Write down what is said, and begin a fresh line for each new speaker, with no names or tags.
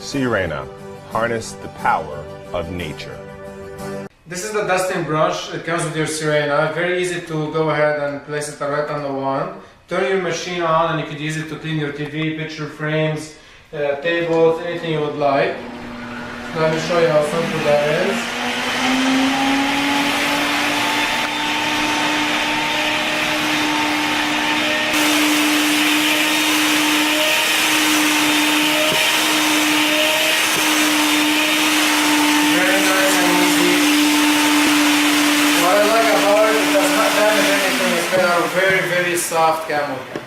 Sirena, harness the power of nature.
This is the dusting brush. It comes with your Sirena. Very easy to go ahead and place it right on the wand. Turn your machine on and you could use it to clean your TV, picture frames, tables, anything you would like. Let me show you how simple that is. Very nice and easy. What I like about it, it does not damage anything. It's made out of very, very soft camel hair.